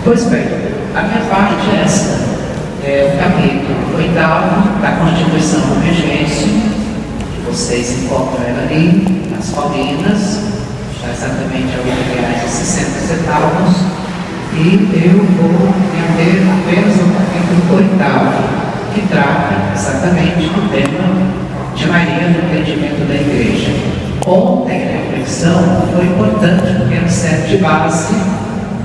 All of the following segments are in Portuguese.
Pois bem, a minha parte é esta. É o capítulo 8º da Constituição do Regêncio. Vocês encontram ela ali, nas Paulinas, está exatamente a R$ 8,60. E eu vou entender apenas o capítulo 8º, que trata exatamente do tema de Maria no entendimento da Igreja. Ontem a reflexão foi importante, porque ela serve de base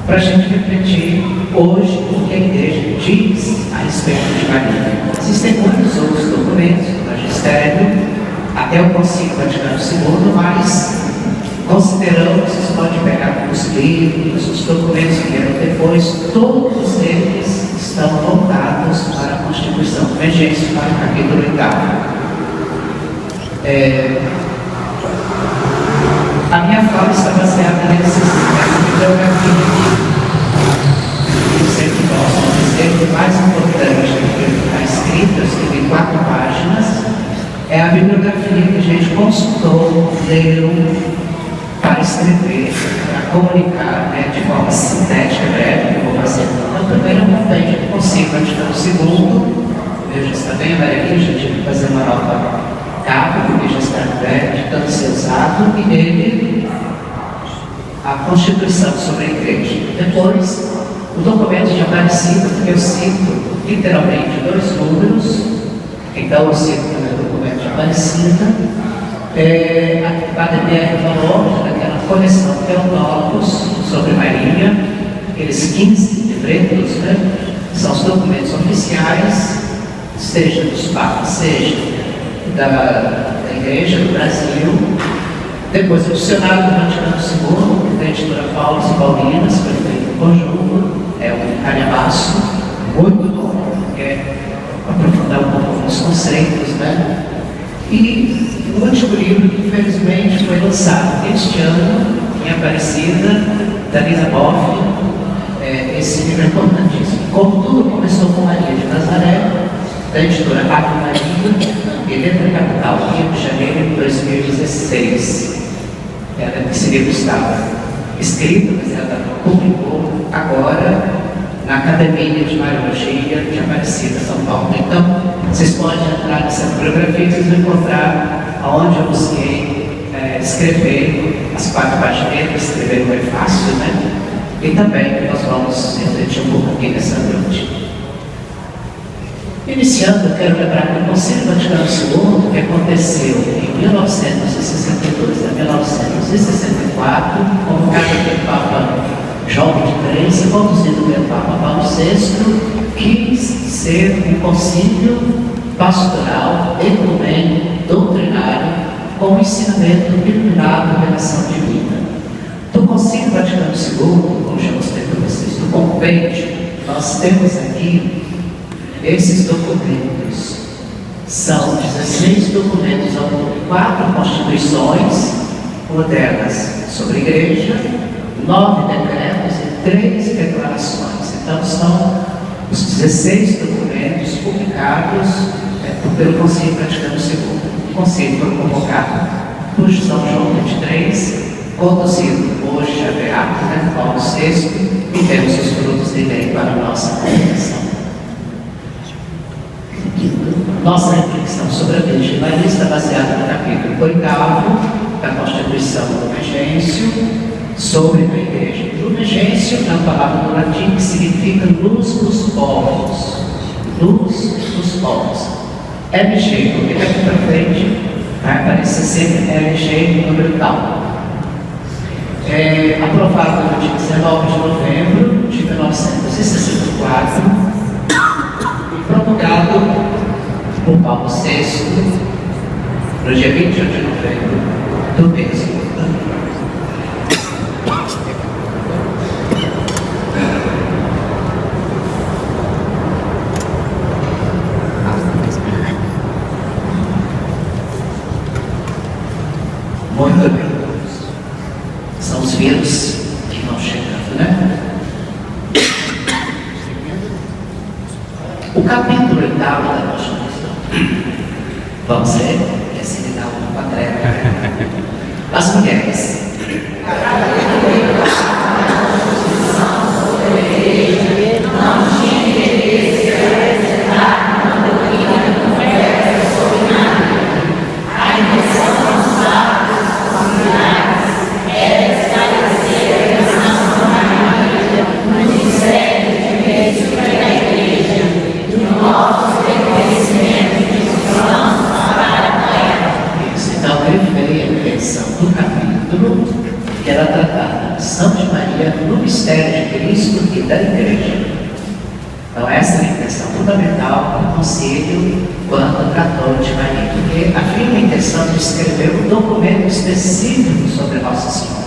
para a gente refletir hoje o que a Igreja diz a respeito de Maria. Existem muitos outros documentos do magistério, até o Concílio Vaticano II, mas consideramos, vocês podem pegar os livros, os documentos que vieram depois, todos eles estão voltados para a Constituição do Regêncio, para o capítulo 8º. A minha fala está baseada nessa bibliografia. Eu sempre gosto de dizer que o mais importante do que está escrito, que tem 4 páginas, é a bibliografia que a gente consultou, leu, para escrever, para comunicar, de forma sintética, breve, que eu vou fazer. Então, primeiro é um compêndio do Concílio Vaticano II. Veja, está bem amarelinho, já tive que fazer uma nova capa, porque já está breve, de tanto ser usado, e nele a Constituição sobre a Igreja. Depois, o documento de Aparecida, porque eu cito literalmente 2 números, então eu cito o documento de Aparecida. A ADBR falou daquela coleção Teotólogos sobre Maria, aqueles 15 livretos, são os documentos oficiais, seja dos papas, seja da Igreja do Brasil. Depois o Dicionário do Vaticano II, da editora Paulo e Paulinas, foi feito em conjunto, é um calhamaço muito bom, porque aprofundar um pouco os conceitos, E o último livro que infelizmente foi lançado este ano, em Aparecida, da Lisa Boff. Esse livro é importantíssimo. Como tudo começou com Maria de Nazaré, da editora Ave Maria, e Letra Capital, Rio de Janeiro, de 2016. Esse livro estava escrito, mas ela publicou agora na Academia de Mariologia de Aparecida, São Paulo. Então, vocês podem entrar nessa bibliografia e vocês vão encontrar onde eu busquei escrever as 4 páginas, escrever não é fácil, E também nós vamos refletir um pouco aqui nessa noite. Iniciando, eu quero lembrar que o Concílio Vaticano II, que aconteceu em 1962 a 1964, convocado pelo Papa João XXIII, conduzido pelo Papa Paulo VI, quis ser um concílio pastoral, ecumênico, doutrinário, com o ensinamento iluminado pela ação divina. Do Concílio Vaticano II, como já mostrei para vocês, do compêndio, nós temos aqui esses documentos. São 16 documentos, ao todo 4 constituições modernas sobre a Igreja, 9 decretos e 3 declarações. Então, são os 16 documentos publicados pelo Concílio Vaticano II. O Concílio foi convocado por São João XXIII, conduzido hoje a Beato, Paulo VI, e temos os frutos de lei para a nossa comunicação. Nossa reflexão sobre a Virgem Maria está baseada no capítulo 8º da Constituição do Regêncio, sobre a Igreja. O Regêncio é uma palavra do latim que significa luz dos povos. Luz dos povos. LG, porque daqui para frente vai aparecer sempre LG número tal. Aprovado no dia 19 de novembro de 1964 e promulgado por Paulo VI no dia 21 de novembro do mesmo ano. Muito bem. São os vírus que vão chegando, O capítulo 8º da Constituição. Vamos ver? Esse ele dá uma treva. As mulheres. A então grifei a intenção do capítulo, que era tratar da missão de Maria no mistério de Cristo e da Igreja. Então essa é a intenção fundamental do concílio quando tratou de Maria, porque havia a intenção de escrever um documento específico sobre Nossa Senhora.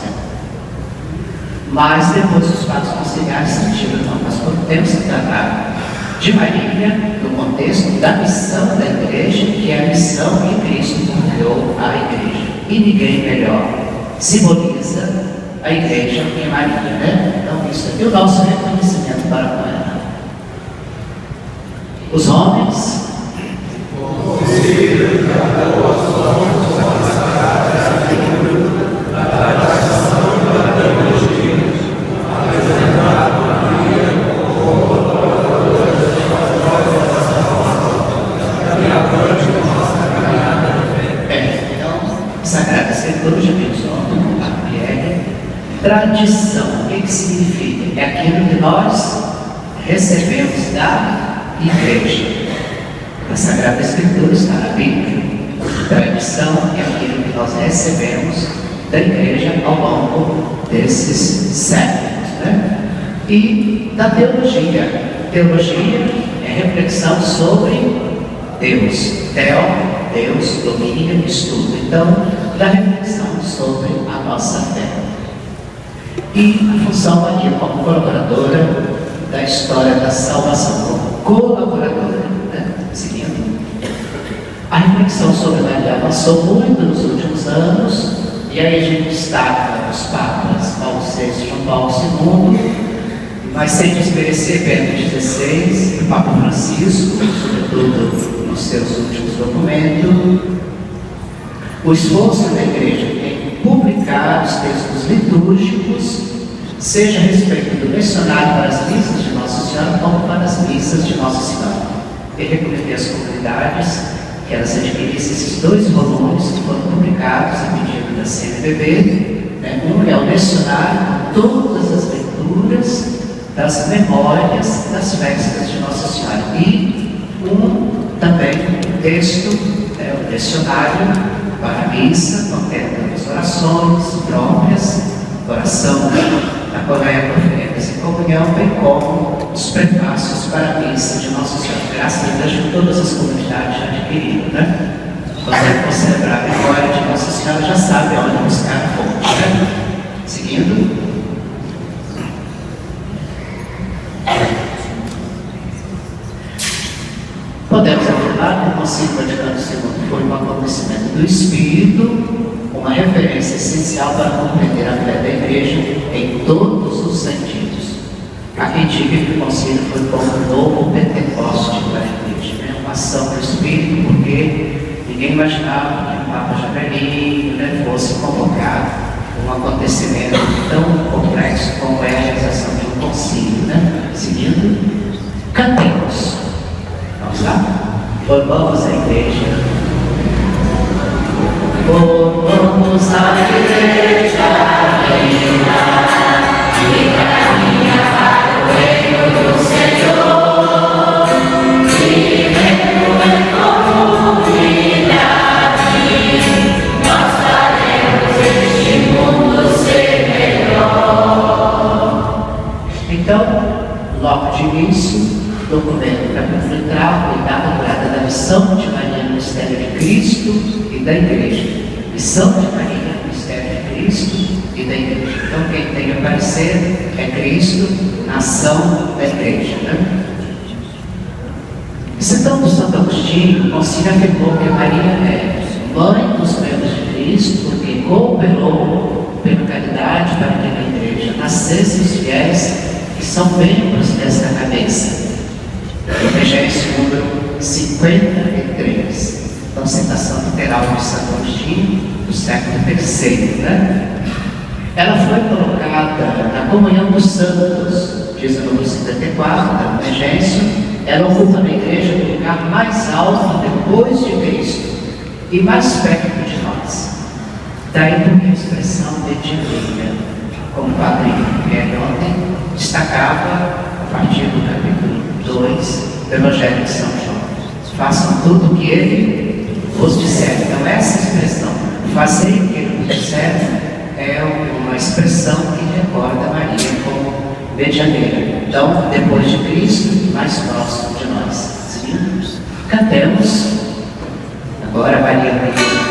Mas depois os padres conciliares sentiram, não, nós temos que tratar de Maria no contexto da missão da Igreja, que é a missão que Cristo confiou à Igreja. E ninguém melhor simboliza a Igreja que Maria, né? Então isso aqui é o nosso reconhecimento para com ela. Os homens Sagrada Escritura, já vimos ontem com o Padre Pierre. Tradição, o que significa? É aquilo que nós recebemos da Igreja. A Sagrada Escritura está na Bíblia. Tradição é aquilo que nós recebemos da Igreja ao longo desses séculos, né? E da teologia. Teologia é reflexão sobre Deus. Deus, domínio, estudo. Então, da reflexão sobre a nossa fé. E a função Maria como colaboradora da história da salvação, como colaboradora, né? Seguindo. A reflexão sobre Maria avançou muito nos últimos anos, e aí a gente destaca os papas Paulo VI e João Paulo II, mas sem desmerecer Bento XVI, o Papa Francisco, sobretudo nos seus últimos documentos. O esforço da Igreja em publicar os textos litúrgicos, seja a respeito do lecionário para as missas de Nossa Senhora, como para as missas de Nossa Senhora. E recomendei às comunidades que elas adquirissem esses 2 volumes que foram publicados a pedido da CNBB. Né? Um é o lecionário com todas as leituras das memórias das festas de Nossa Senhora. E também um texto, o lecionário para a missa, contendo as orações próprias, oração da comunhão, oferendas e comunhão, bem como os prefácios para a missa de Nossa Senhora. Graças a Deus que todas as comunidades já adquiriram, né? Você for celebrar a memória de Nossa Senhora já sabe onde buscar a fonte, né? Seguindo. Podemos afirmar que o Concílio Vaticano II foi um acontecimento do Espírito, uma referência essencial para compreender a fé da Igreja em todos os sentidos. Há quem diga que o Concílio foi como um novo Pentecoste para a Igreja, né? Uma ação do Espírito, porque ninguém imaginava que o Papa Javelino, né, fosse convocar um acontecimento tão complexo como é a realização de um concílio, né? Seguindo, cantemos. Vamos lá? Formamos a Igreja. Formamos a Igreja reina, que caminha para o reino do Senhor. Vivendo em comunidade, nós faremos este mundo ser melhor. Então, logo de início, documento para confrontar e dar a durada da missão de Maria no mistério de Cristo e da Igreja. Missão de Maria no mistério de Cristo e da Igreja. Então quem tem que aparecer é Cristo na ação da Igreja, né? Citando Santo Agostinho, o concílio afirmou que Maria é mãe dos membros de Cristo, porque cooperou pela caridade para que na Igreja nascessem os fiéis que são membros desta cabeça. Evangelho número 53. Então, citação literal de Santo Agostinho, do século III, né? Ela foi colocada na comunhão dos santos, diz o número 54 da Evangelho. Ela ocupa na Igreja o lugar mais alto depois de Cristo e mais perto de nós. Daí porque a expressão divina, como o Padre Pierre ontem destacava a partir do capítulo 2 do Evangelho de São João. Façam tudo o que ele vos disser. Então essa expressão fazer que serve é uma expressão que recorda Maria como medianeira. Então, depois de Cristo, mais próximo de nós. Sim? Cantemos. Agora Maria Maria.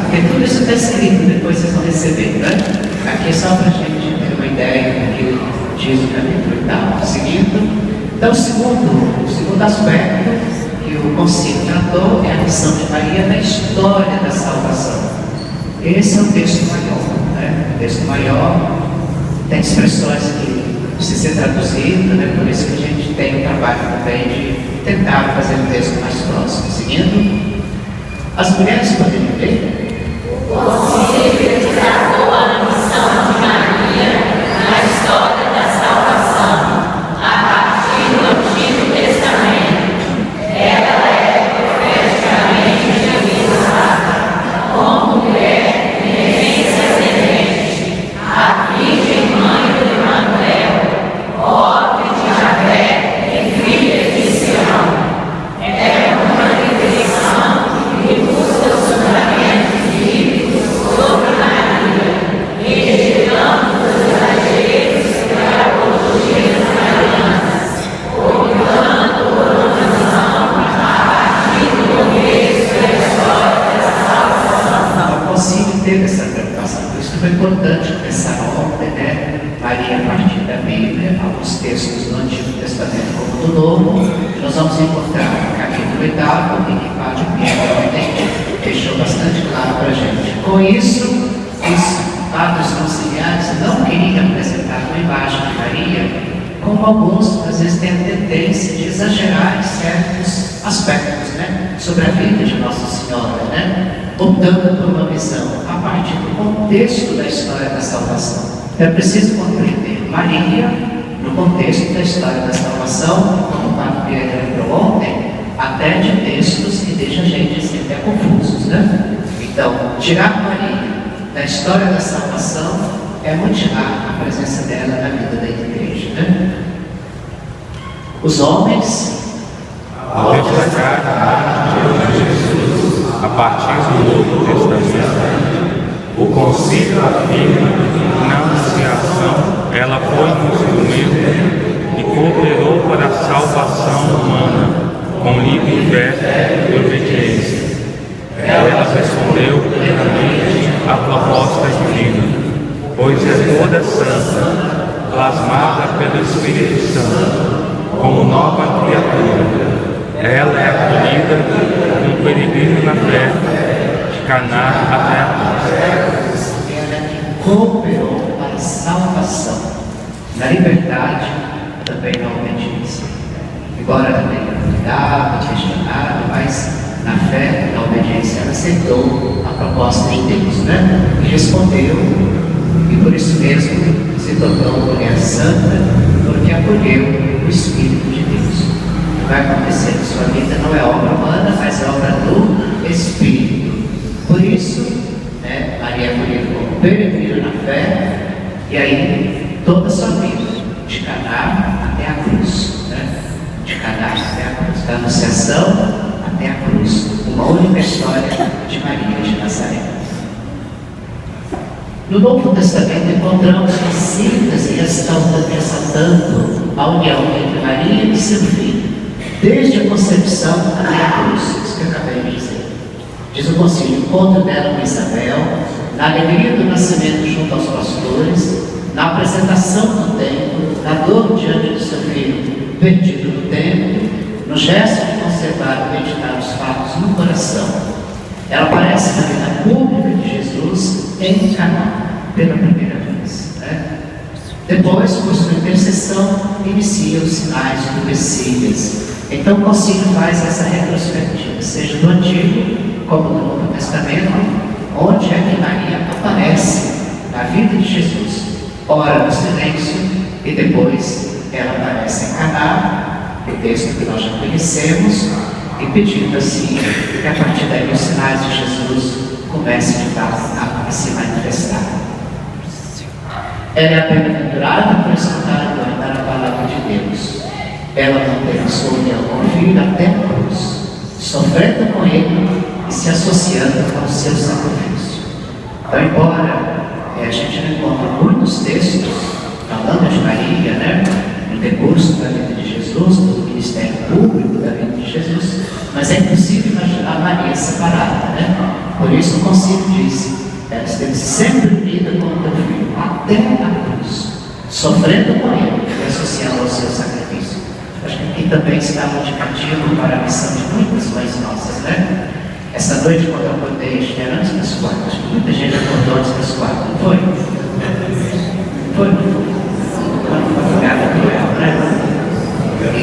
Porque tudo isso está escrito, depois vocês vão receber, né? Aqui é só para a gente ter uma ideia do que diz o capítulo 8. Seguindo, então, o segundo aspecto que o concílio tratou é a missão de Maria na história da salvação. Esse é o texto maior, né? O texto maior tem expressões que precisam ser traduzidas, né? Por isso que a gente tem o trabalho também de tentar fazer um texto mais próximo. Seguindo, as mulheres poderiam ler? O concílio tratou a missão de Maria na história da salvação a partir do Antigo Testamento. Ela é profeticamente realizada como mulher de essência ascendente, a Virgem Mãe do Emanuel, obra de Javé e filha de Sião. É uma reflexão que busca os fundamentos bíblicos sobre Maria, rejeitando os exageros e apologias marianas, optando por uma visão a partir do contexto da história da salvação. O concílio teve essa preocupação, por isso foi importante essa ordem, né? Maria a partir da Bíblia, alguns textos do Antigo Testamento como do Novo, nós vamos encontrar no capítulo 8, em que Padre Pierre deixou bastante claro para a gente. Com isso, os padres conciliares não queriam apresentar uma imagem de Maria, como alguns às vezes têm a tendência de exagerar em certos aspectos, né? Sobre a vida de Nossa Senhora, né? Optando por uma visão a partir do contexto da história da salvação. É preciso compreender Maria no contexto da história da salvação, como o Padre Pierre lembrou ontem, até de textos que deixam a gente assim, até confusos, né? Então, tirar Maria da história da salvação é mutilar a presença dela na vida da igreja, né? Os homens, ao destacar a imagem de Jesus a partir do Novo Testamento, o concílio afirma que na anunciação ela foi um instrumento e cooperou para a salvação humana com livre fé e obediência. Ela respondeu plenamente à proposta divina, pois é toda santa, plasmada pelo Espírito Santo, como nova criatura. Ela é acolhida como um peregrino na fé, de Caná até a cruz. ela que cooperou para a salvação, na liberdade, também na obediência. Embora também cuidado, questionado, mas na fé, na obediência, ela aceitou a proposta de Deus, né? E respondeu, e por isso mesmo se tornou mulher santa, porque acolheu o Espírito de Deus. O que vai acontecer na sua vida não é obra humana, mas é obra do Espírito. Por isso, né, Maria é acolhida como peregrina na fé, e aí toda a sua vida, de Caná até a cruz, né? De Caná até a cruz, da Anunciação até a cruz, uma única história de Maria de Nazaré. No Novo Testamento encontramos que síntese ressaltando a união entre Maria e seu filho, desde a concepção até a cruz, isso que eu acabei de dizer. Diz o concílio: encontro dela com Isabel, na alegria do nascimento junto aos pastores, na apresentação do templo, na dor diante do seu filho perdido no templo, no gesto de conservar e meditar os fatos no coração. Ela aparece na vida pública de Jesus em Caná. pela primeira vez. Né? Depois, por sua intercessão, inicia os sinais do Messias. Então o concílio faz essa retrospectiva, seja do Antigo como do Novo Testamento, onde é que Maria aparece na vida de Jesus, ora no silêncio, e depois ela aparece em Caná, o texto que nós já conhecemos, e pedindo assim que a partir daí os sinais de Jesus comecem de fato a se manifestar. Ela é a bem-aventurada por escutar e guardar a palavra de Deus. Ela manteve sua união com o Filho até a cruz, sofrendo com ele e se associando ao seu sacrifício. Então, embora a gente não encontra muitos textos falando de Maria, né, no decurso da vida de Jesus, do ministério público da vida de Jesus, mas é impossível imaginar Maria separada, né? Por isso o concílio diz: ela esteve sempre unida com o teu Filho até a cruz, sofrendo com ele e associando ao seu sacrifício. Acho que aqui também está um indicativo para a missão de muitas mães nossas, né? Essa noite, quando eu acordei, acho que era antes das 4, acho que muita gente acordou antes das 4, não foi? Foi? Uma madrugada cruel, né? E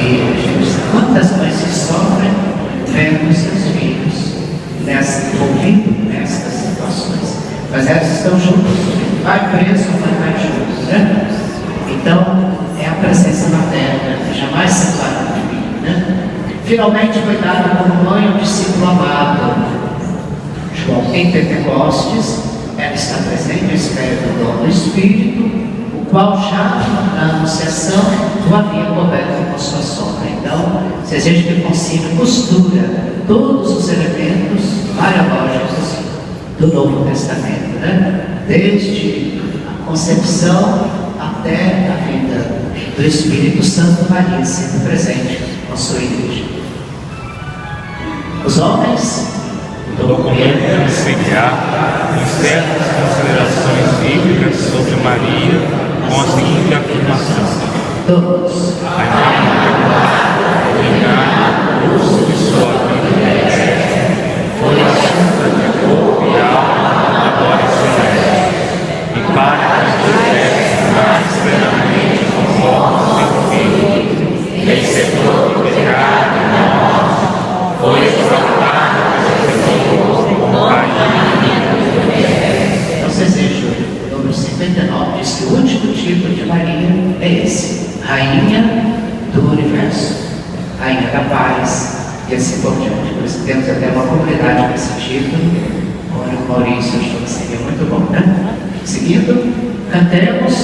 quantas mães se sofrem vendo seus filhos envolvidos nessas situações? Mas elas estão juntas, vai preso, mas vai juntos, né? Então, é a presença materna, que jamais separa do filho, né? Finalmente foi dado como mãe ao discípulo amado. João, em Pentecostes, ela está presente à espera do dom do Espírito, o qual já na anunciação o havia coberto com sua sombra. Então, se a gente concílio costura todos os elementos mariológicos do Novo Testamento, né? Desde a concepção até a vida do Espírito Santo, Maria sempre presente com sua igreja. Os homens, o documento auxiliar encerra as considerações bíblicas sobre Maria com a seguinte afirmação: todos, o curso de sua vida foi assunta de corpo e alma, agora e sempre, e para que estivesse mais plenamente conforme o seu Filho, vencedor do pecado e da morte, foi exaltado como rainha. Então, vocês vejam, o número 59 diz que o último tipo de Maria é esse: rainha do universo, rainha da paz, e assim por diante. Por isso temos até uma comunidade com esse título, onde o Maurício achou que seria muito bom, né? Seguindo, cantemos.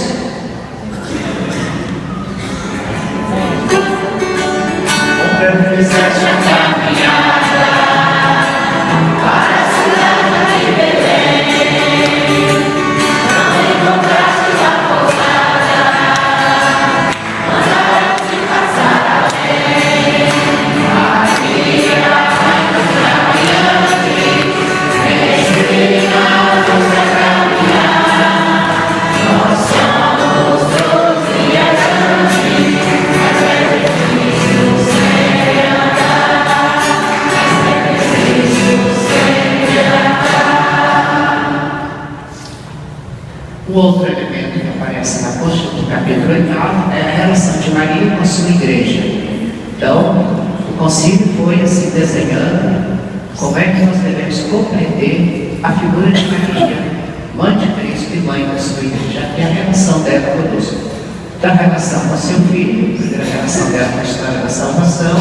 Onde fizeste a caminhada para a cidade de Belém, não encontraste a pousada, mandaste passar além. Maria, mãe dos caminhantes, ensina a nossa caminhada. Nós somos 12 viajantes, mas é preciso sempre andar, mas é preciso sempre andar. O outro elemento que aparece na apóstola do capítulo 8 é a relação de Maria com a sua igreja. Então, o concílio foi assim desenhando como é que nós devemos compreender a figura de Maria, mãe de Cristo e mãe da sua igreja, e a relação dela conosco. Da relação com seu filho, a relação dela com a história da salvação,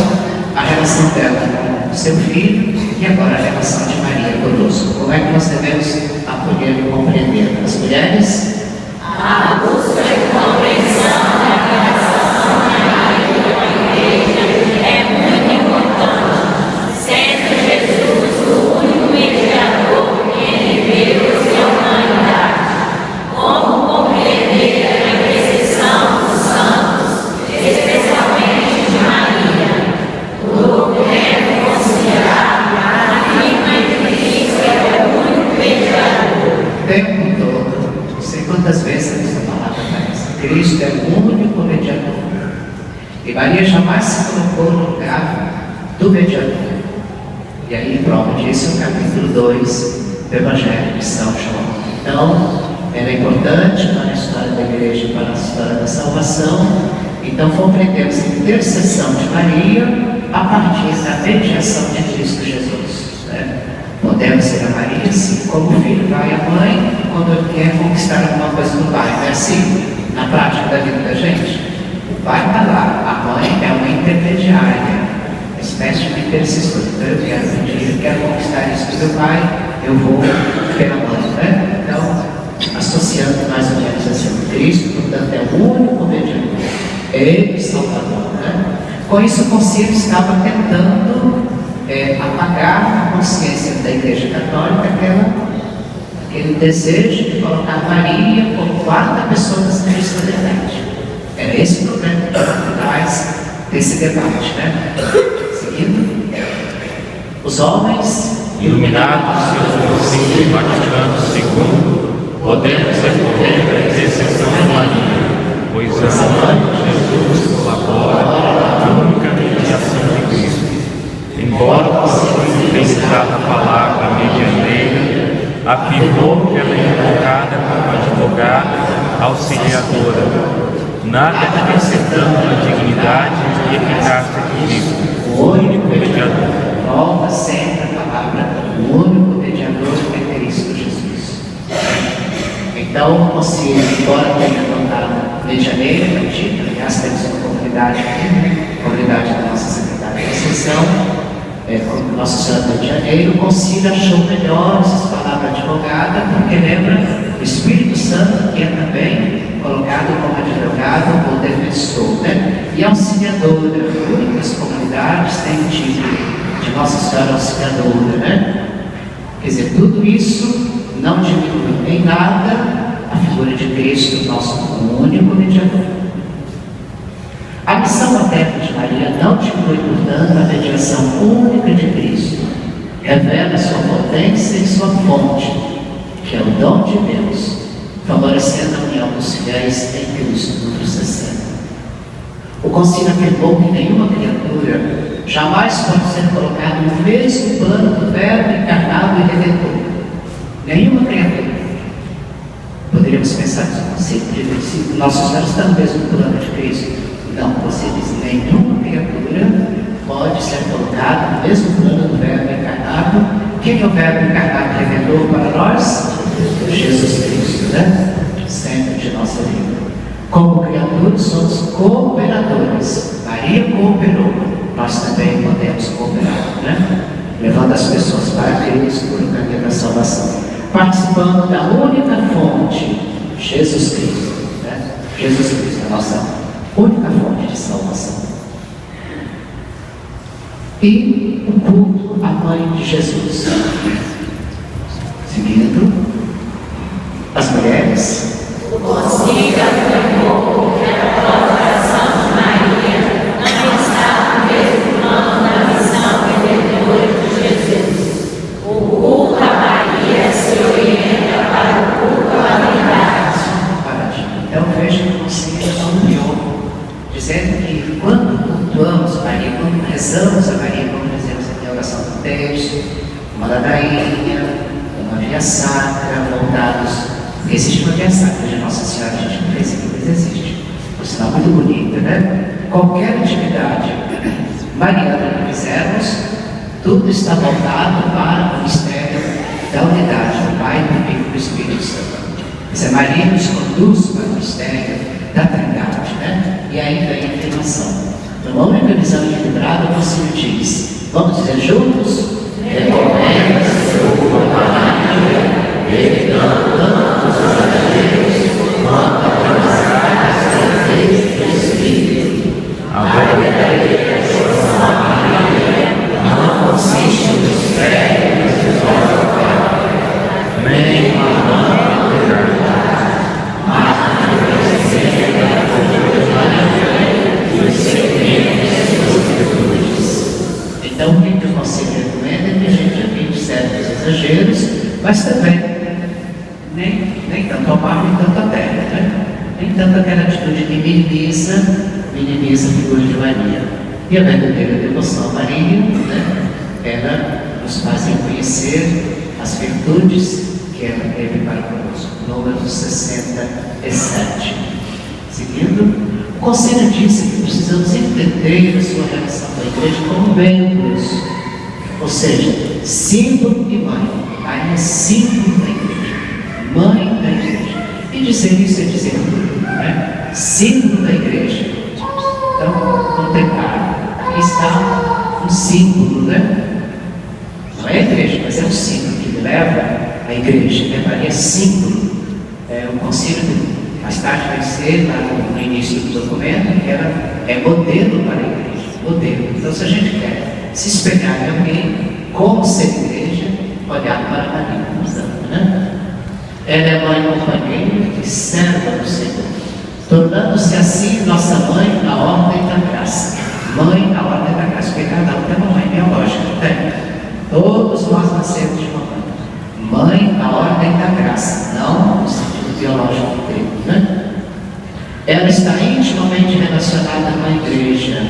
a relação dela com seu filho e agora a relação de Maria conosco. Como é que nós devemos acolher e compreender as mulheres? A busca e compreensão da relação de Maria com a igreja é muito importante, sendo Jesus o único mediador entre Deus e a humanidade. Como compreender a intercessão dos santos, especialmente de Maria? O documento considerado afirma que Cristo é o único mediador. O tempo todo, não sei quantas vezes essa palavra aparece. Cristo é o único mediador. E Maria jamais se colocou no lugar do mediador. E aí, prova disso, é o capítulo 2 do Evangelho de São João. Então, ela é importante importante para a história da Igreja e para a história da salvação. Então compreendemos a intercessão de Maria a partir da mediação de Cristo Jesus, né? Podemos ser a Maria, sim, como o filho vai à mãe quando quer conquistar alguma coisa do pai, não é assim? Na prática da vida da gente, o pai está lá, a mãe é uma intermediária, uma espécie de intercessor. Então eu quero pedir, eu quero conquistar isso do meu pai, eu vou pela mãe, né? Então, associando mais ou menos assim, Cristo, portanto, é o único mediador, ele o Salvador, né? Com isso, o concílio estava tentando apagar a consciência da Igreja Católica aquele desejo de colocar Maria como quarta pessoa da Santíssima Trindade. Era esse o problema que estava por trás desse debate, né? Seguindo, os homens Iluminados pelo Concílio Vaticano II, podemos recorrer à intercessão de Maria, pois a Mãe de Jesus colabora na única mediação de Cristo. Embora o Concílio tenha usado a palavra medianeira, afirmou que ela é invocada como advogada auxiliadora, nada acrescentando a dignidade e eficácia de Cristo, o único mediador. Volta sempre a palavra, o único mediador é Cristo Jesus. Então, o concílio, embora tenha adotado medianeira, aliás, temos uma comunidade aqui, comunidade da nossa secretária de Associação, como Nossa Senhora do Rio de Janeiro, o concílio achou melhor essa palavra advogada, porque lembra o Espírito Santo, que é também colocado como advogado ou defensor, né? E auxiliadora. Muitas comunidades têm o título de Nossa Senhora Auxiliadora, né? Quer dizer, tudo isso não diminui em nada a figura de Cristo, nosso único mediador. A missão materna de Maria não diminui, portanto, a mediação única de Cristo. Revela sua potência e sua fonte, que é o dom de Deus, favorecendo a união dos fiéis em Cristo no 60. O concílio afirmou que nenhuma criatura jamais pode ser colocada no mesmo plano do Verbo encarnado e redentor. Nenhuma criatura. Poderíamos pensar que o concílio de Nossa Senhora está no mesmo plano de Cristo. Não, você diz, nenhuma criatura pode ser colocada no mesmo plano do Verbo encarnado. Quem é o Verbo encarnado redentor para nós? Jesus Cristo, né? Centro de nossa vida. Como criaturas, somos cooperadores. Maria cooperou, nós também podemos cooperar, né? Levando as pessoas para Cristo por o caminho da salvação. Participando da única fonte, Jesus Cristo, né? Jesus Cristo, a nossa única fonte de salvação. E o culto à Mãe de Jesus. Seguindo, as mulheres. O concílio afirmou que a colaboração de Maria não está no mesmo plano da missão redentora de Jesus. O culto a Maria se orienta para o culto à Trindade. Então veja que o concílio ampliou, dizendo que quando cultuamos Maria, quando rezamos a Maria, quando rezamos a oração do texto, uma ladainha, uma via sacra, voltados. Existe uma via sacra de Nossa Senhora, a gente não fez aqui, mas existe. Por sinal muito bonita, né? Qualquer atividade mariana que fizermos, tudo está voltado para o mistério da unidade do Pai, do Filho e do Espírito Santo. Essa Maria nos conduz para o mistério da Trindade, né? E aí vem a afirmação. Numa única visão equilibrada, o concílio diz, vamos dizer juntos? Recomenda-se o Maria, evitando tanto os verdadeiros quanto a capacidade do Espírito. A verdadeira devoção a Maria não consiste nos férios dos olhos, nem na mão, mas na presença da Maria e os segredos de suas virtudes. Então, o que o concílio recomenda é que a gente evite certos exageros, mas também nem tanto ao mar, nem tanto à terra, né? Nem tanto aquela atitude que minimiza a figura de Maria. E a verdadeira devoção a Maria, né? Ela nos faz reconhecer as virtudes que ela teve para conosco. Número 67. Seguindo, o conselho disse que precisamos entender a sua relação com a igreja como membros, ou seja, símbolo e mãe. Aí é símbolo da igreja, mãe da igreja. E dizer isso é dizer tudo, né? Símbolo da igreja. Então, contemplar. Aqui está um símbolo, né? Não é a igreja, mas é um símbolo que leva a igreja, levaria símbolo. O concílio mais tarde vai ser, lá no início do documento, que ela é modelo para a igreja. Modelo. Então, se a gente quer se espelhar em alguém, como ser igreja, olhar para Maria, né? Ela é mãe companheira que serva do Senhor, tornando-se assim nossa mãe na ordem da graça. Mãe na ordem da graça, porque cada um tem uma mãe biológica, tem. Todos nós nascemos de uma mãe. Mãe na ordem da graça, não no sentido biológico do termo, né? Ela está intimamente relacionada com a igreja,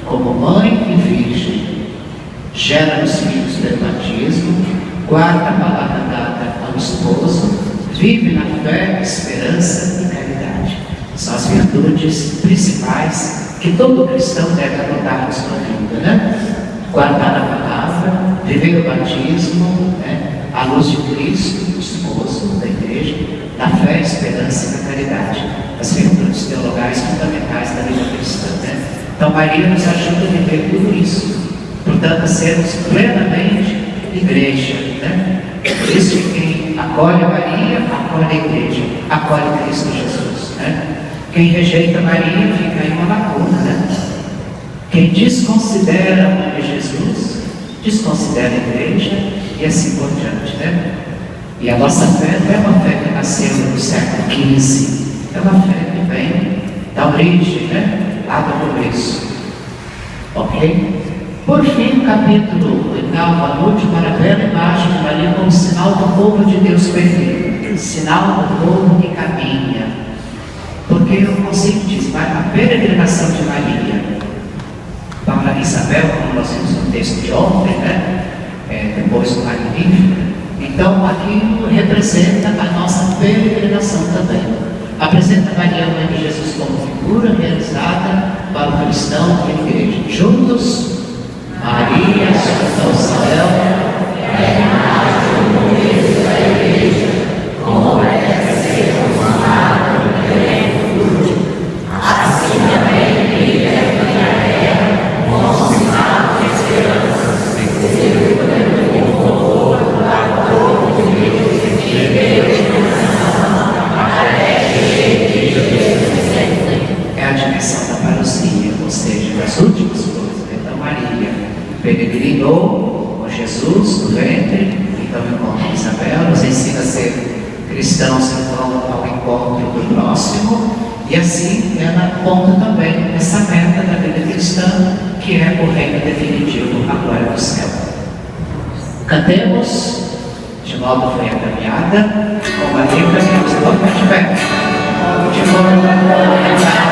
como mãe e virgem. Gera nos filhos pelo batismo, guarda a palavra dada ao esposo, vive na fé, esperança e caridade. São as virtudes principais que todo cristão deve adotar na sua vida, né? Guardar a palavra, viver o batismo, né? À luz de Cristo, o esposo da igreja, na fé, esperança e na caridade. As virtudes teologais fundamentais da vida cristã, né? Então Maria nos ajuda a viver tudo isso. Portanto, sermos plenamente igreja, né? Por isso que quem acolhe a Maria, acolhe a igreja, acolhe Cristo Jesus, né? Quem rejeita Maria fica em uma lacuna, né? Quem desconsidera a mãe de Jesus, desconsidera a igreja e assim por diante, né? E a nossa fé não é uma fé que nasceu no século XV, é uma fé que vem da origem, né? Lá do começo. Ok? Por fim, capítulo 8, a última bela imagem de Maria como sinal do povo de Deus perdido, sinal do povo que caminha. Porque o conceito diz, a peregrinação de Maria para Isabel, como nós vimos no texto de ontem, né? Depois do Magnífico. Então, aquilo representa a nossa peregrinação também. Apresenta Maria, mãe de Jesus, como figura realizada para o cristão e a igreja. Juntos, Maria, junto ao céu, é a imagem do começo da igreja, como deve ser consumada no plenitude. Assim também brilha na terra, como sinal de esperança, segura no conforto da povo de Deus e peregrinação, até que é a dimensão da parousia, ou seja, das últimas coisas. Então Maria peregrinou com Jesus no ventre, então encontra Isabel, nos ensina a ser cristãos que vão ao encontro do próximo, e assim ela aponta também essa meta da vida cristã, que é o reino definitivo, a glória do céu. Cantemos, de modo foi a caminhada, com Maria caminhamos, vamos de pé. De modo foi a caminhada.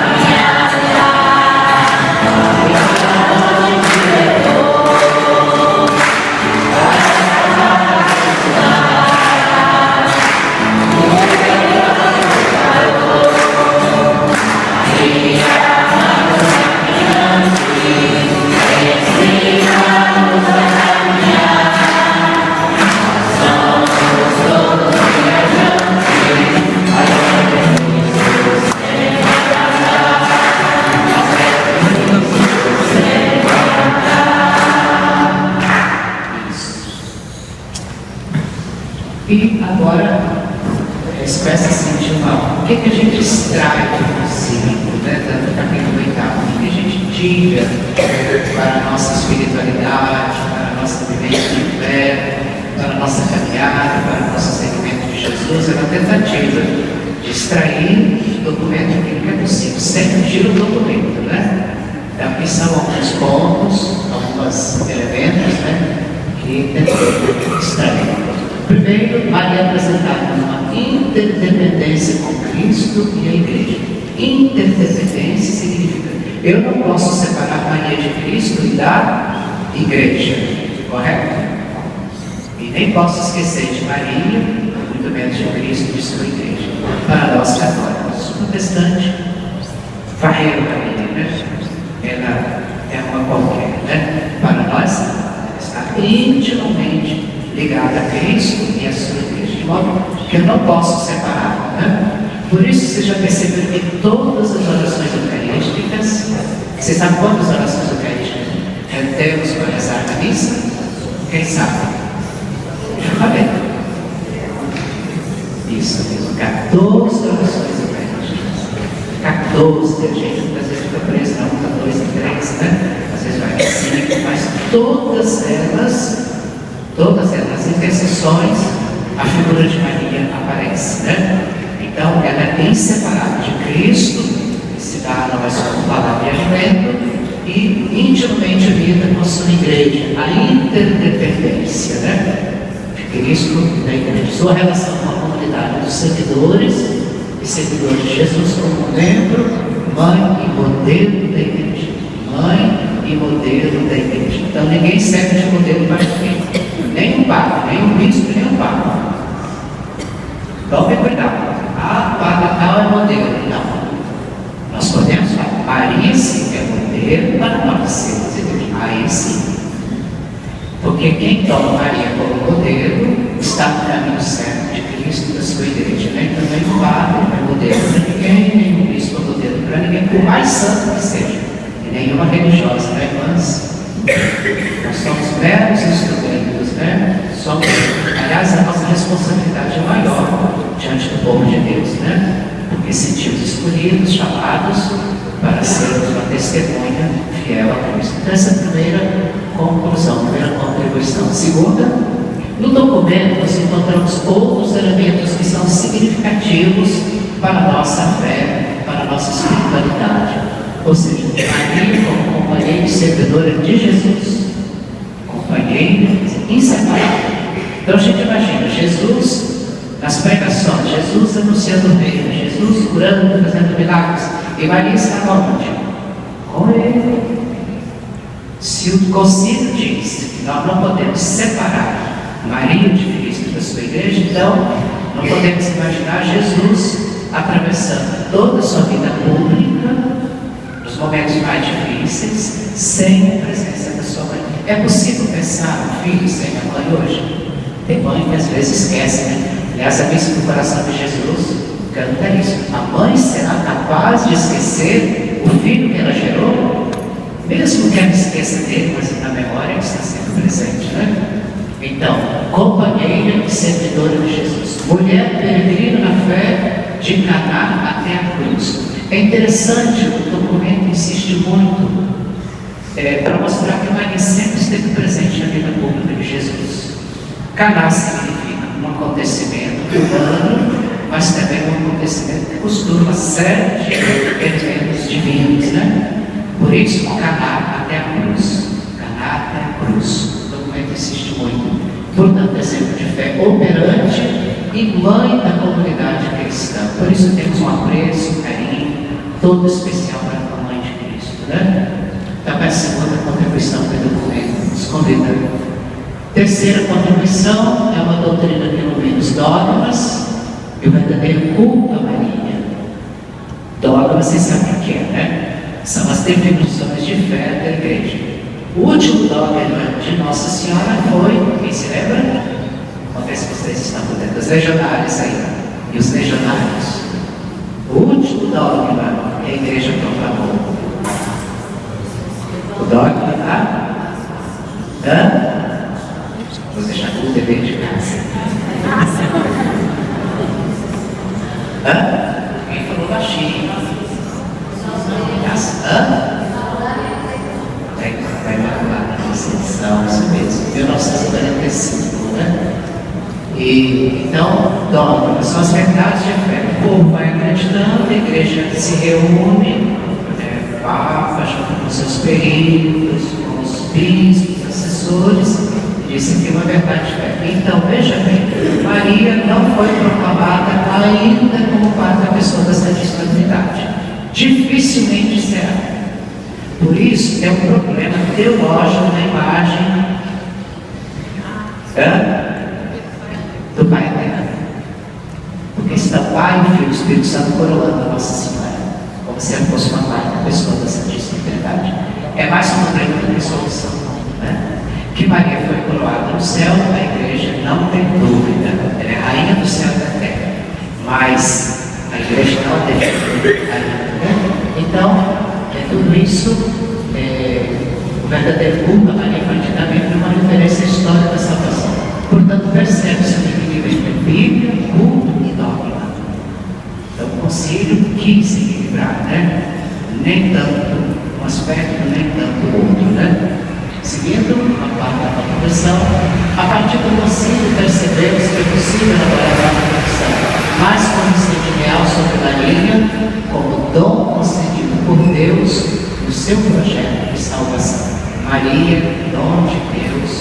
E agora, espécie assim de uma... O que a gente extrai do ciclo, né, do capítulo 8? O que a gente tira para a nossa espiritualidade, para a nossa vivência de fé, para a nossa caminhada, para o nosso seguimento de Jesus? É uma tentativa de extrair do documento aquilo que é possível. Sempre tira o documento, né? Então, aqui são alguns pontos, alguns elementos, né, que tentamos extrair. Primeiro, Maria é apresentada numa interdependência com Cristo e a igreja. Interdependência significa, eu não posso separar Maria de Cristo e da igreja, correto? E nem posso esquecer de Maria, muito menos de Cristo e de sua igreja. Para nós católicos, protestante, varrer o caminho, né? Ela é uma qualquer, né? Para nós, ela está intimamente ligada a Cristo e a sua igreja, de modo que eu não posso separar, né? Por isso, vocês já perceberam que todas as orações eucarísticas, vocês sabem quantas orações eucarísticas temos para rezar na missa? Quem sabe? Já falei. Isso mesmo, 14 orações eucarísticas. 14, tem gente que às vezes fica preso, não, 2 e 3, né? Às vezes vai assim, mas todas elas, intercessões, a figura de Maria aparece, né? Então, ela é inseparável de Cristo, que se dá a nós como palavra e alimento, e intimamente unida com a sua igreja, a interdependência, né? De Cristo e da igreja, sua relação com a comunidade dos seguidores e seguidores de Jesus como membro, mãe e modelo da igreja. Mãe e modelo da igreja. Então, ninguém serve de modelo para ninguém. Nem um papa, nem um bispo, nem um papa. Tome cuidado. Ah, Padre tal é modelo. Não. Nós podemos falar, Maria sim é modelo para nós sermos igreja. Aí sim. Porque quem toma Maria como modelo está no caminho certo de Cristo e da sua igreja. Né? Então, nem o Padre é modelo para ninguém, nem o bispo é modelo para ninguém, por mais santo que seja. E nenhuma religiosa, né, irmãs? Nós somos meros instrumentos, né? Aliás, a nossa responsabilidade é maior diante do povo de Deus, né? Porque sentimos escolhidos, chamados para sermos uma testemunha fiel a Cristo. Então, essa é a primeira conclusão, primeira contribuição. Segunda, no documento nós encontramos outros elementos que são significativos para a nossa fé, para a nossa espiritualidade. Ou seja, Maria como companheira e servidora de Jesus, companheira inseparável. Então a gente imagina Jesus nas pregações, Jesus anunciando o reino, Jesus curando, fazendo milagres, e Maria estava onde? Com ele. Se o concílio diz que nós não podemos separar Maria de Cristo da sua igreja, então não podemos imaginar Jesus atravessando toda a sua vida pública, nos momentos mais difíceis, sem a presença da sua mãe. É possível pensar um filho sem a mãe hoje? Tem mãe que às vezes esquece, né? Aliás, a missa do coração de Jesus canta isso. A mãe será capaz de esquecer o filho que ela gerou? Mesmo que ela esqueça dele, mas na memória ele está sempre presente, né? Então, companheira e servidora de Jesus, mulher peregrina na fé, de Caná até a cruz. É interessante, o documento insiste muito para mostrar que Maria sempre esteve presente na vida pública de Jesus. Caná significa um acontecimento humano, mas também um acontecimento que costura uma série de elementos divinos, né? Por isso, Caná até a cruz. Caná até a cruz. O documento insiste muito. Portanto, exemplo de fé operante e mãe da comunidade cristã. Por isso temos um apreço, um carinho todo especial para a mãe de Cristo, né? Então, a segunda contribuição do documento nos convida. Terceira contribuição é uma doutrina que ilumina os dogmas e o verdadeiro culto a Maria. Dogma, vocês sabem o que é, né? São as definições de fé da igreja. O último dogma de Nossa Senhora foi, quem se lembra? Vamos ver se vocês estão por dentro. Os legionários aí, e os legionários. O último dogma que a igreja proclamou. O dogma vou deixar o dever de casa. Quem falou baixinho? Vai macular na Constituição, isso mesmo, 1945, né? E então, dogmas são as verdades de fé. O povo vai acreditando, a igreja se reúne, o Papa, junto com seus períodos, com os bispos, assessores, e diz que é uma verdade de fé. Então, veja bem, Maria não foi proclamada ainda como quarta pessoa da Santíssima Trindade. Dificilmente será. Por isso, é um problema teológico na imagem do Pai Eterno. Espírito Santo coroando a Nossa Senhora, como se ela fosse uma quarta pessoa da Santíssima Trindade. É mais um problema de resolução, né? Que Maria foi coroada no céu, a igreja não tem dúvida, ela é rainha do céu e da terra, mas a igreja não a defende ainda. Então, tudo isso, o verdadeiro culto a Maria Infantil é uma referência à história da salvação. Portanto, percebe-se o equilíbrio entre Bíblia, culto e dogma. Então, o concílio quis equilibrar, né? Nem tanto um aspecto, nem tanto o outro, né? Seguindo a parte da confissão, a partir do concílio percebemos que é possível elaborar a confissão, mais como sentimental sobre Maria, como dom concedido por Deus no seu projeto de salvação. Maria, dom de Deus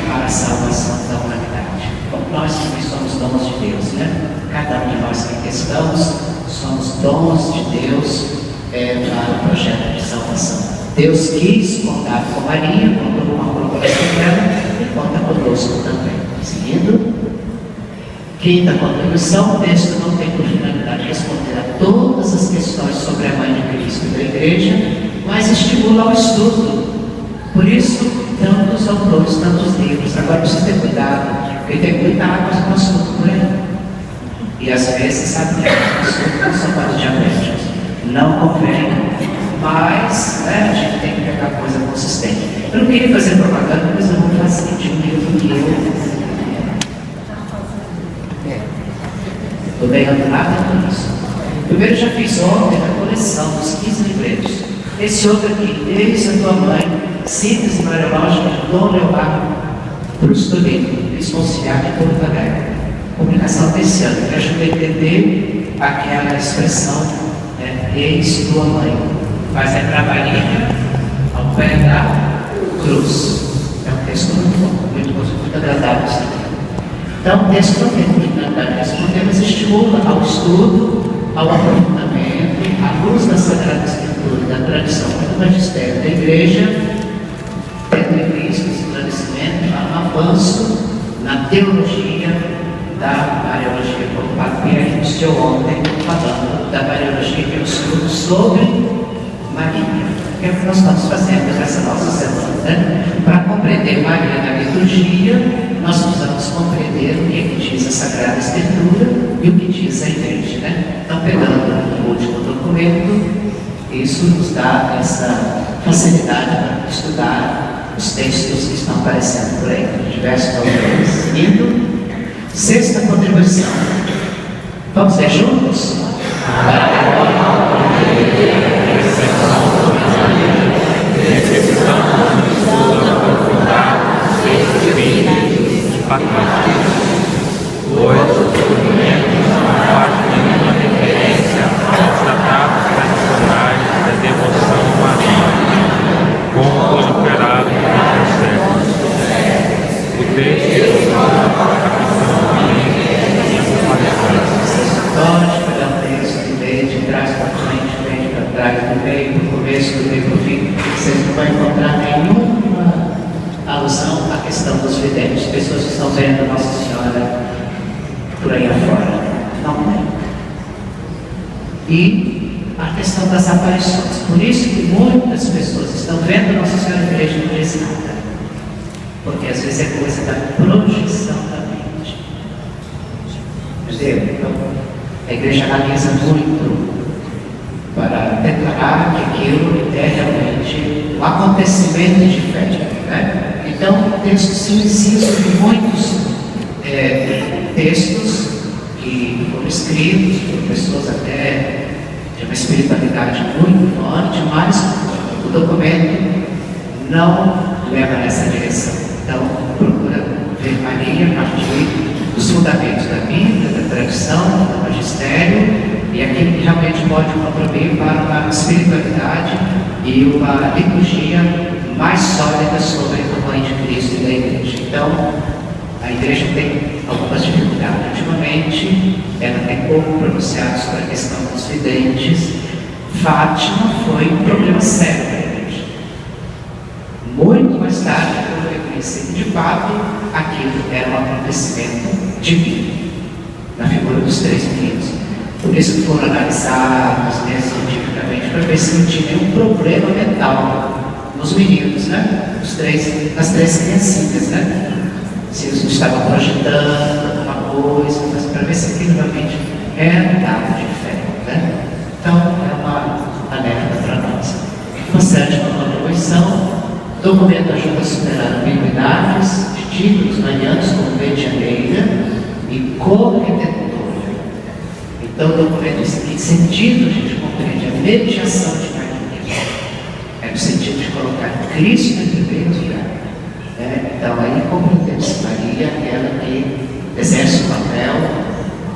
para a salvação da humanidade. Como nós também somos dons de Deus, né? Cada um de nós que estamos, somos dons de Deus para o projeto de salvação. Deus quis contar com Maria, contou com a colaboração dela e conta conosco também. Seguindo, quinta contribuição, o texto não tem por finalidade responder a todas as questões sobre a Mãe de Cristo e da Igreja, mas estimula ao estudo. Por isso, tantos autores, tantos livros. Agora precisa ter cuidado, porque tem muita água no assunto por aí. E às vezes, sabe que o assunto não são para os diabéticos. Não convém. Mas, a gente tem que pegar coisa consistente. Eu não queria fazer propaganda, mas eu vou fazer de um livro que eu estou ganhando nada com isso. Primeiro, já fiz ontem a coleção dos 15 livreiros. Esse outro aqui, Desde a Tua Mãe, Síntese Mariológica de Dom Leobardo Brustolino, Responsabilidade de Porto Alegre. Publicação desse ano, que ajuda a entender aquela expressão, Eis Tua Mãe. Faz lembrar a Maria ao pé da cruz. É um texto muito agradável isso aqui. Então, o texto não tem finalidade de responder, mas estimula ao estudo, ao aprofundamento, à luz da Sagrada Escritura, da tradição do magistério da Igreja, tendo em vista o esclarecimento, um avanço na teologia da Mariologia, como o Padre Pierre iniciou ontem, falando da Mariologia, que é um estudo sobre Maria, que é o que nós estamos fazendo nessa nossa semana, né? Para compreender Maria na liturgia, nós precisamos compreender o que diz a Sagrada Escritura e o que diz a Igreja, né? Então, pegando o último documento, isso nos dá essa facilidade para estudar os textos que estão aparecendo por aí, diversos autores. Indo, sexta contribuição. Vamos ler juntos? Pois os documentos não fazem nenhuma referência aos tratados tradicionais da devoção a Maria, como proliferado nos séculos. O texto é um texto que veio de trás para frente, veio para trás, do meio para o começo, do meio para o fim. Vocês não vão encontrar nenhuma alusão à questão dos videntes, pessoas que estão vendo Nossa Senhora por aí afora. Não tem. E a questão das aparições. Por isso que muitas pessoas estão vendo Nossa Senhora na igreja e não diz nada. Porque às vezes é coisa da projeção da mente. Entendeu? Então, a igreja analisa muito para declarar que aquilo é realmente um acontecimento de fé, né? Então, o texto se inicia sobre muitos textos que foram escritos por pessoas até de uma espiritualidade muito forte, mas o documento não leva nessa direção. Então, procura ver Maria a partir dos fundamentos da Bíblia, da tradição, do magistério, e aquilo que realmente pode contribuir para uma espiritualidade e uma liturgia mais sólida sobre a Mãe de Cristo e da Igreja. Então, a Igreja tem algumas dificuldades. Ultimamente, ela tem pouco pronunciado sobre a questão dos videntes. Fátima foi um problema sério para a Igreja. Muito mais tarde, foi reconhecido de fato aquilo era um acontecimento divino, na figura dos 3 meninos. Por isso que foram analisados, né, cientificamente, para ver se não tinha nenhum problema mental nos meninos, né? Nas três criancinhas, né? Se eles não estavam projetando alguma coisa, mas para ver se aquilo realmente era um dado de fé, né? Então, é uma alerta para nós. Uma sétima contribuição: o documento ajuda a superar ambiguidades de títulos marianos como medianeira e corredentora. Então, o documento, em que sentido a gente compreende a mediação de Maria? É no sentido de colocar Cristo em primeiro lugar. Então, aí compreendemos Maria, aquela que exerce o papel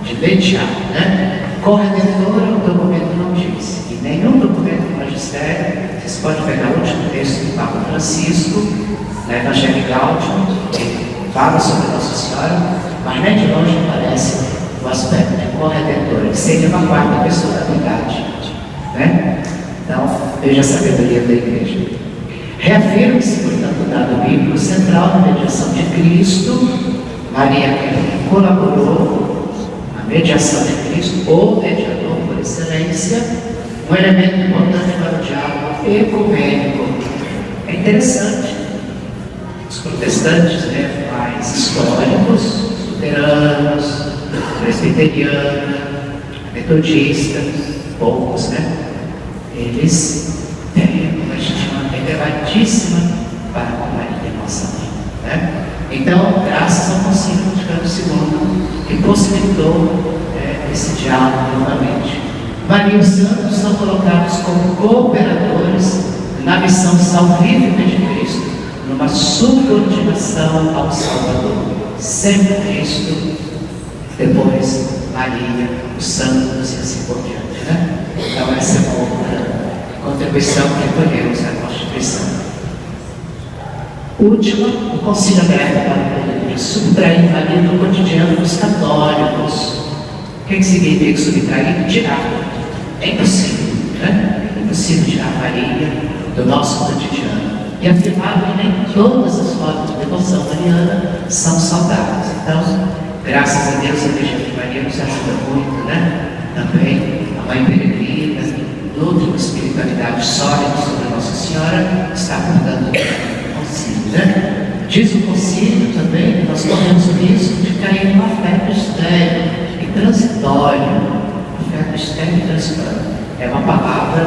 de mediar, né? Corredentora, o documento não diz. E nenhum documento do magistério, vocês podem pegar o último texto do Papa Francisco, na Evangelho Gaudium, que fala sobre Nossa Senhora, mas nem de longe aparece o aspecto de corredentora, que seria uma quarta pessoa da Trindade, né? Então, veja a sabedoria da Igreja. Reafirma-se, portanto, o dado bíblico central na mediação de Cristo, Maria, que colaborou na mediação de Cristo, ou mediador por excelência, um elemento importante para o diálogo ecumênico. É interessante, os protestantes, né, mais históricos, luteranos, presbiterianos, metodistas, poucos, né, eles têm uma estima elevadíssima para com Maria, nossa mãe, né? Então, graças ao Concílio Vaticano II, que possibilitou esse diálogo novamente. Maria e os santos são colocados como cooperadores na missão salvífica de Cristo, numa subordinação ao Salvador. Sempre Cristo, depois Maria, os santos e assim por diante, né? Então, essa é outra contribuição que recolhemos na Constituição. Última, o Concílio aberto para o subtrair Maria do cotidiano dos católicos. O que significa subtrair? Tirar. É impossível, né? É impossível tirar Maria do nosso cotidiano. E afirmar que nem todas as formas de devoção mariana são saudáveis. Então, graças a Deus, a Igreja de Maria nos ajuda muito, né? Também a Mãe Peregrina, nutre uma espiritualidade sólida sobre Nossa Senhora, está portando o concílio, né? Diz o concílio também que nós corremos o risco de cair numa fé estéril e transitória. Uma fé estéril e transitória. É uma palavra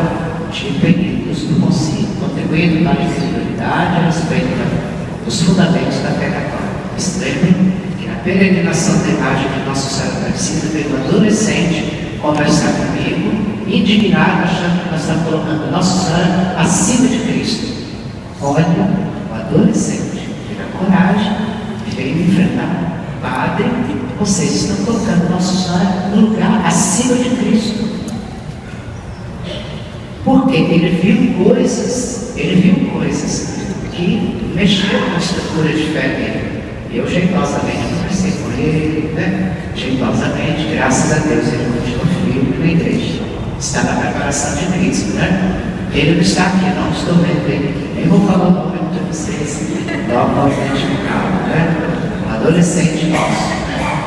de períodos do concílio, contribuindo para a espiritualidade a respeito dos fundamentos da fé católica. Lembrem que na peregrinação da imagem de Nossa Senhora Aparecida veio um adolescente conversar comigo, indignado, achando que nós estamos colocando Nossa Senhora acima de Cristo. Olha, o adolescente teve a coragem e veio me enfrentar. Padre, vocês estão colocando Nossa Senhora no lugar acima de Cristo. Porque ele viu coisas que mexeram com a estrutura de fé dele. E eu jeitosamente conversei com ele, né? Jeitosamente, graças a Deus, ele continua firme na igreja. Está na preparação de Cristo, né? Ele não está aqui, não estou vendo ele. Eu vou falar o nome de vocês, logo ao identificado, né? Um adolescente nosso, né?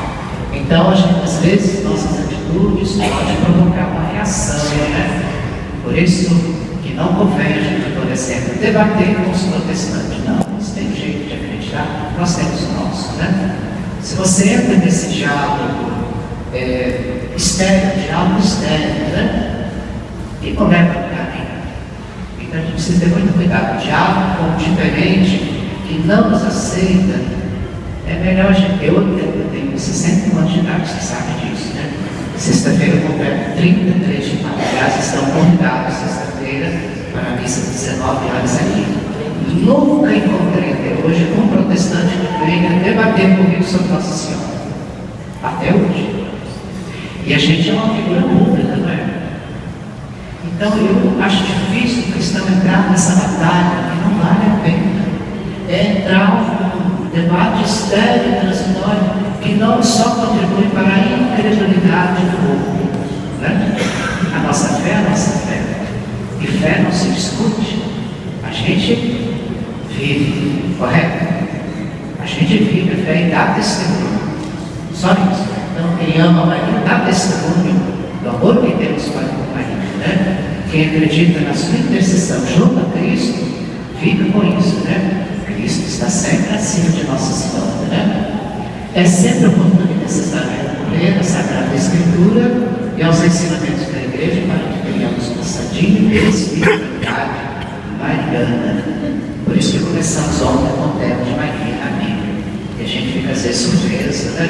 Então, às vezes, nossas atitudes podem provocar uma reação, né? Por isso que não convém a gente, por exemplo, debater com os protestantes. Não, eles têm jeito de acreditar, nós temos o nosso, né? Se você entra nesse diálogo estéril, né? E não leva para caminho. Então a gente precisa ter muito cuidado. O diálogo com o diferente que não nos aceita, é melhor a gente. Eu tenho 61 anos de idade, você sabe disso, né? Sexta-feira eu completo 33 de maio. Aliás, estão convidados sexta-feira para a missa de 19 horas aqui. Nunca encontrei até hoje um protestante que venha debater comigo sobre Nossa Senhora. Até hoje. E a gente é uma figura pública, não é? Então eu acho difícil o cristão entrar nessa batalha que não vale a pena. É entrar num debate estéril e transitório que não só contribui para a incredulidade do povo, né? A nossa fé é a nossa fé. E fé não se discute. A gente vive, correto? A gente vive a fé e dá testemunho. Só isso. Então, quem ama Maria dá testemunho do amor que temos para com Maria, né? Quem acredita na sua intercessão junto a Cristo, fica com isso, né? Cristo está sempre acima de nossa história, né? É sempre oportuno e necessário recorrer à Sagrada Escritura e aos ensinamentos da Igreja para que tenhamos uma sadia espiritualidade mariana. Por isso que começamos ontem com o tema de Maria na Bíblia. E a gente fica às vezes surpreso, né?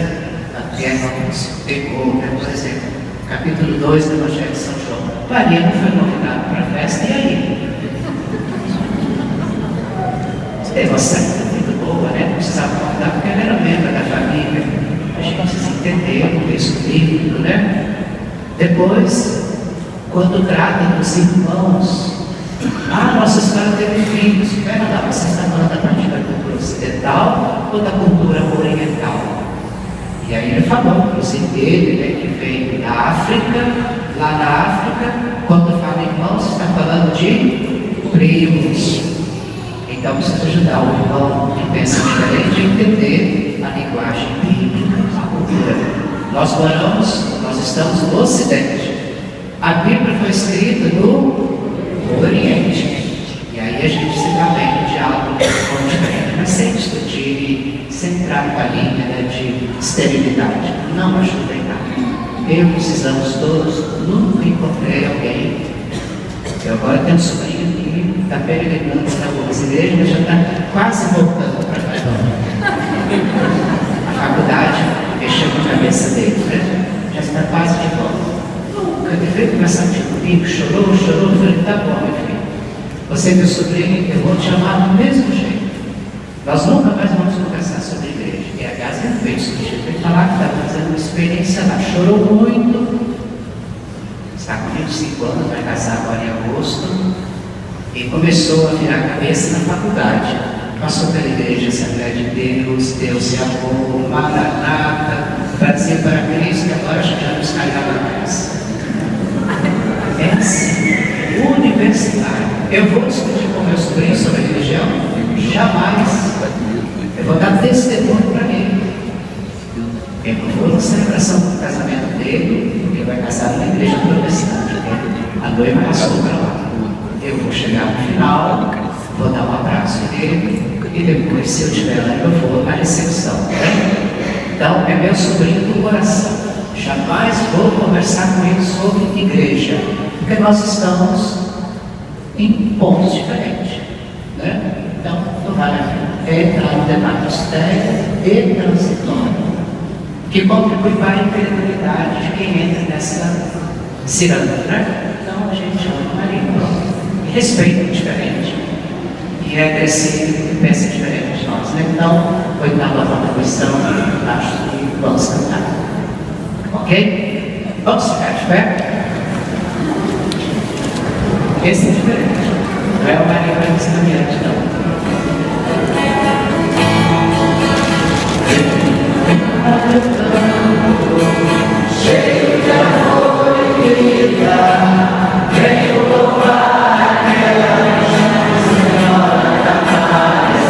Até nos pegou, né? Por exemplo, capítulo 2 do Evangelho de São João. Maria não foi convidada para a festa, e aí? Teve uma saída muito boa, né? Não precisava convidar porque ela era membro da família. A gente precisa entender o texto bíblico, né? Depois, quando trata dos irmãos, nossa história teve filhos. Pera lá, você está falando da parte da cultura ocidental ou da cultura oriental? E aí ele falou, inclusive dele, né, que veio da África. Lá na África, quando fala irmãos, está falando de primos. Então precisa ajudar o irmão que pensa diferente a entender a linguagem bíblica, a cultura. Nós estamos no Ocidente. A Bíblia foi escrita no Oriente. E aí a gente se dá bem no diálogo com diferente, mas sem discutir, sem entrar na linha, né, de esterilidade. Não ajuda em nada. Precisamos todos. Nunca encontrei alguém. Eu agora tenho um sobrinho que está peregrinando para algumas igrejas, mas já está quase voltando para cá. A faculdade mexeu com a cabeça dele, né? Já está quase de volta. Nunca, ele veio conversar comigo, chorou, eu falei, tá bom, meu filho. Você é meu sobrinho, eu vou te amar do mesmo jeito. Nós nunca mais vamos conversar sobre a igreja. E aliás, ele veio substituir, ele falar que estava fazendo uma experiência lá, chorou muito. Está com 25 anos, vai casar agora em agosto. E começou a virar a cabeça na faculdade. Passou pela igreja, Assembleia de Deus, Deus é amor, Maranata, Brasil para Cristo, e agora já não escalhava mais. É assim, universitário. Eu vou discutir com meu sobrinho sobre a religião? Jamais. Eu vou dar testemunho para ele. Eu não vou na celebração do casamento dele, porque ele vai casar na igreja protestante. A noiva passou para lá. Eu vou chegar no final, vou dar um abraço nele, e depois, se eu estiver lá, eu vou à recepção. Né? Então, é meu sobrinho do coração. Jamais vou conversar com ele sobre igreja, porque nós estamos em pontos diferentes. Né? Então, não vale a pena entrar no debate estéril e transitório, que contribui para a incredulidade de quem entra nessa ciranda. Né? Então, a gente ama Maria, e respeita o diferente, e é agressivo e pensa diferente de nós. Né? Então, oitava contribuição, acho que vamos cantar. Ok? Vamos ficar de pé? Esse é diferente. Não é o Maria vai nos caminhante, não. Cheio de amor e vida, venho louvar aquela Senhora da paz.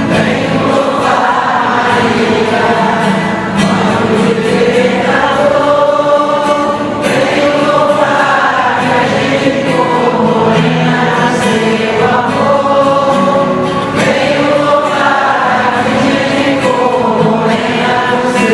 Venho louvar Maria, Mãe do Libertador. Venho louvar que a gente morena no seu amor. Venho louvar que a gente morena no seu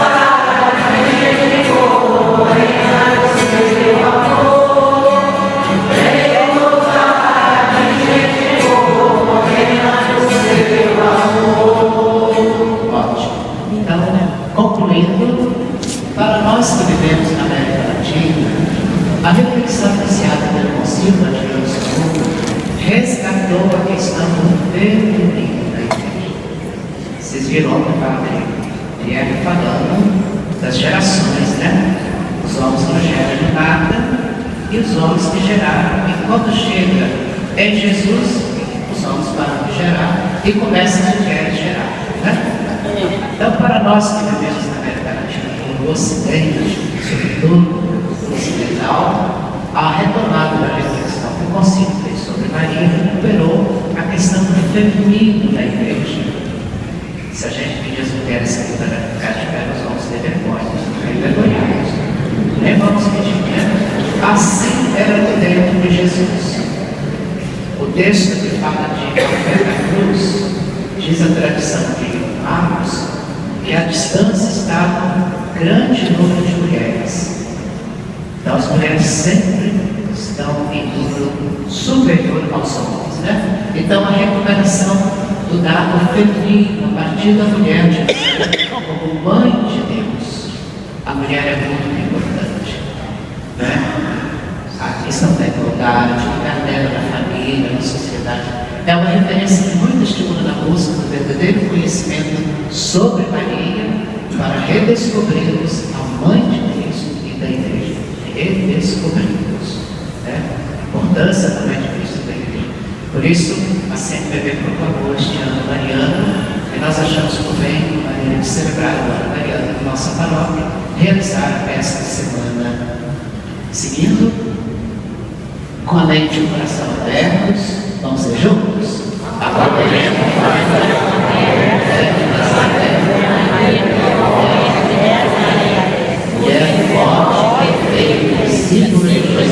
amor. e os homens que geraram. E quando chega em Jesus, os homens param de gerar e começam a gerar. Né? Então, para nós que vivemos na América Latina, no Ocidente, sobretudo no Ocidental, a retomada da reflexão que o Concílio fez sobre Maria recuperou a questão do feminino da Igreja. Se a gente pedir às mulheres que para ficar de pé, nós vamos ter vergonha, não envergonhados. Nem vamos pedir, né? Assim era no tempo de Jesus. O texto que fala de Alfé da Cruz, diz a tradição de Marcos, que à distância estava um grande número de mulheres. Então as mulheres sempre estão em número superior aos homens, né? Então a recuperação do dado feminino a partir da mulher como mãe de Deus. A mulher é muito importante, né? A questão da igualdade, o lugar dela na família, na sociedade, é uma referência que muito estimula na busca do verdadeiro conhecimento sobre Maria para redescobrirmos a mãe de Cristo e da Igreja. Redescobrirmos, né? A importância da mãe de Cristo e da Igreja. Por isso, a CNBB proclamou este ano mariano, e nós achamos por bem, uma maneira de celebrar o ano mariano na nossa paróquia, realizar esta semana seguindo, com a mente e o coração abertos. Vamos ser juntos? Mulher forte, perfeita, símbolo de Jesus,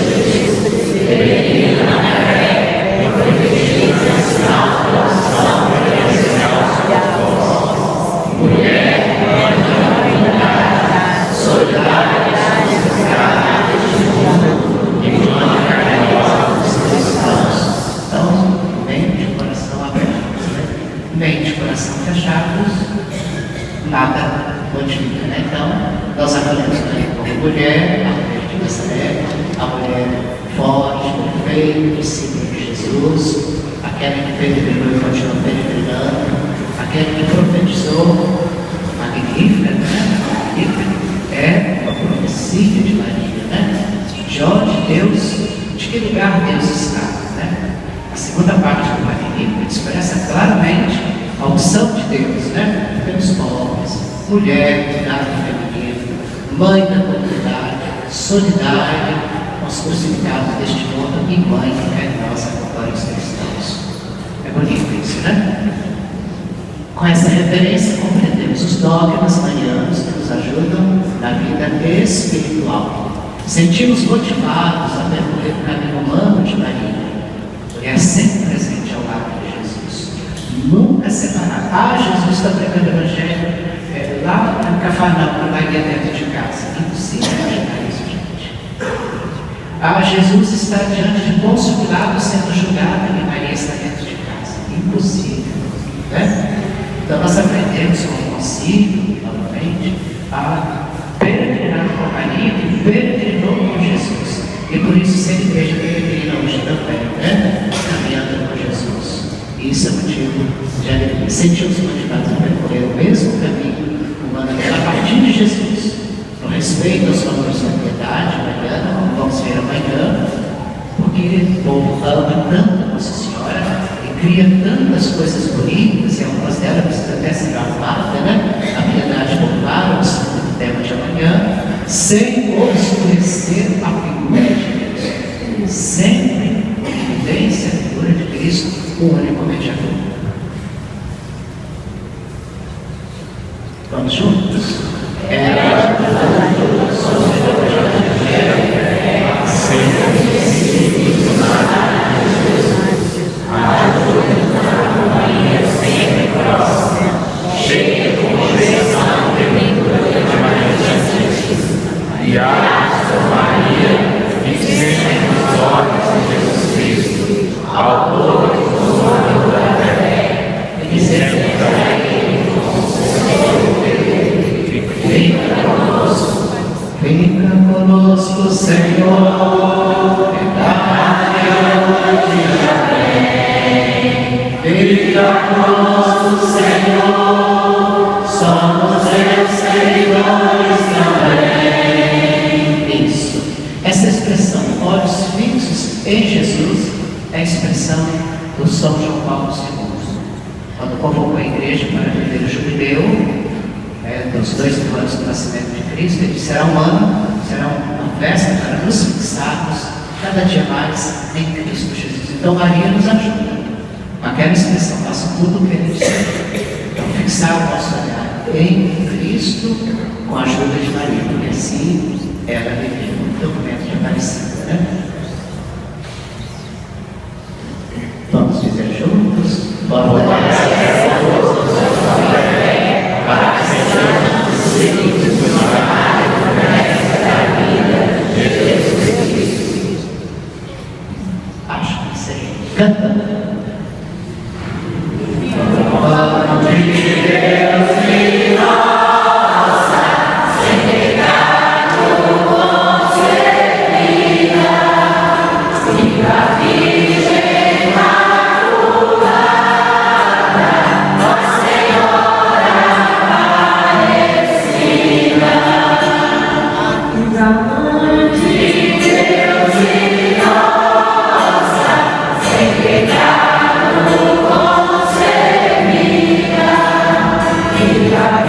peregrina na fé, profetiza, sinal da oração, mulher, solidária, e mãe carinhosa dos cristãos. Então, mente e coração abertos, mente e coração fechados, nada modifica, né? Então, nós acolhemos como mulher, a mulher de Nazaré, a mulher forte, perfeita, discípula de Jesus, aquela que peregrinou e continua peregrinando, aquela que profetizou, magnífica, né? É a profecia de Maria, né? De onde Deus, de que lugar Deus está, né? A segunda parte do Magnífico expressa claramente a unção de Deus, né? Pelos pobres, mulher, cuidado feminino, mãe da comunidade, solidária com os crucificados deste mundo e mãe carinhosa para os cristãos. É bonito isso, né? Com essa referência, compreendemos os dogmas marianos que nos ajudam na vida espiritual. Sentimos motivados a percorrer o caminho humano de Maria, mulher sempre presente ao lado de Jesus, nunca separada. Jesus está pregando o Evangelho lá em Cafarnaum, Maria dentro de casa. Impossível imaginar isso, gente. Jesus está diante de Pôncio Pilatos sendo julgado e Maria está dentro de casa. Impossível, né? Então nós aprendemos com o Concílio, novamente, a peregrinar com Maria e peregrinou com Jesus. E por isso ser igreja peregrina hoje também, né? Caminhando com Jesus. E isso é motivo de alegria. Sentimos motivados a percorrer o mesmo caminho humano a partir de Jesus, no respeito aos valores da piedade mariana, como vamos ver amanhã, porque o povo ama tanto a Nossa Senhora e cria tantas coisas bonitas, e algumas delas precisam até ser gravadas, né? A piedade popular, o segundo tema de amanhã, sem obscurecer a figura de Deus, sempre em evidência a figura de Cristo, o único mediador. Vamos juntos? E a Maria, e sempre nos olhos de Jesus Cristo, autor e consumador da fé, e sempre também fica conosco, Senhor, verdade de amém. Fica conosco, Senhor, somos teus seguidores também. Isso, essa expressão pode tradição do São João Paulo II. Quando convocou a igreja para viver o jubileu, dos 2 mil anos do nascimento de Cristo, ele será um ano, será uma festa para nos fixarmos cada dia mais em Cristo Jesus. Então Maria nos ajuda. Aquela expressão, faça tudo o que ele disser. Então fixar o nosso olhar em Cristo com a ajuda de Maria, porque assim ela viveu o documento de Aparecida, né? Vamos dizer juntos. Bora acho que seja cantando. Obrigado.